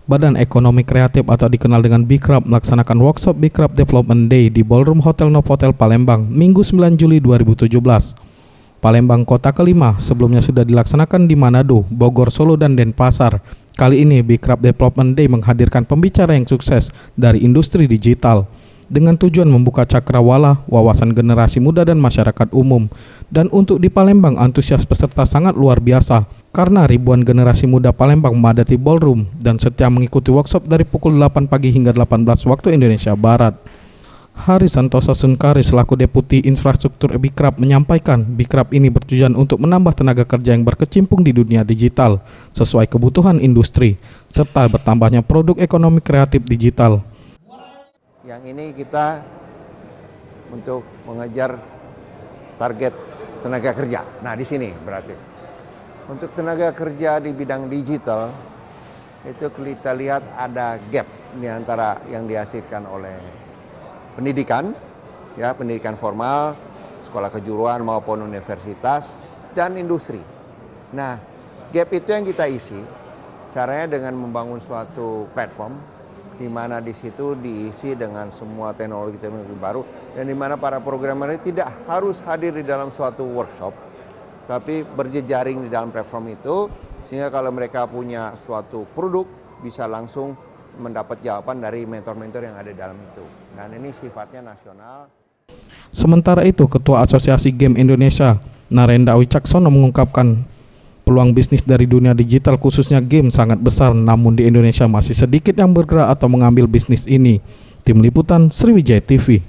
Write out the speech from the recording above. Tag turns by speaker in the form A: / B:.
A: Badan Ekonomi Kreatif atau dikenal dengan Bikrab melaksanakan workshop Bikrab Development Day di Ballroom Hotel Novotel Palembang, Minggu 9 Juli 2017. Palembang kota kelima, sebelumnya sudah dilaksanakan di Manado, Bogor, Solo, dan Denpasar. Kali ini Bikrab Development Day menghadirkan pembicara yang sukses dari industri digital dengan tujuan membuka cakrawala, wawasan generasi muda dan masyarakat umum. Dan untuk di Palembang, antusias peserta sangat luar biasa karena ribuan generasi muda Palembang memadati ballroom dan setia mengikuti workshop dari pukul 8 pagi hingga 18 waktu Indonesia Barat. Hari Santosa Sunkari selaku Deputi Infrastruktur Bikrab menyampaikan Bikrab ini bertujuan untuk menambah tenaga kerja yang berkecimpung di dunia digital sesuai kebutuhan industri serta bertambahnya produk ekonomi kreatif digital.
B: Yang ini kita untuk mengejar target tenaga kerja. Nah, di sini berarti untuk tenaga kerja di bidang digital itu kita lihat ada gap di antara yang dihasilkan oleh pendidikan, ya pendidikan formal, sekolah kejuruan maupun universitas dan industri. Nah, gap itu yang kita isi. Caranya dengan membangun suatu platform di mana di situ diisi dengan semua teknologi-teknologi baru dan di mana para programmer tidak harus hadir di dalam suatu workshop tapi berjejaring di dalam platform itu sehingga kalau mereka punya suatu produk bisa langsung mendapat jawaban dari mentor-mentor yang ada di dalam itu dan ini sifatnya nasional.
A: Sementara itu, Ketua Asosiasi Game Indonesia, Narenda Wicaksono mengungkapkan peluang bisnis dari dunia digital khususnya game sangat besar, namun di Indonesia masih sedikit yang bergerak atau mengambil bisnis ini. Tim Liputan Sriwijaya TV.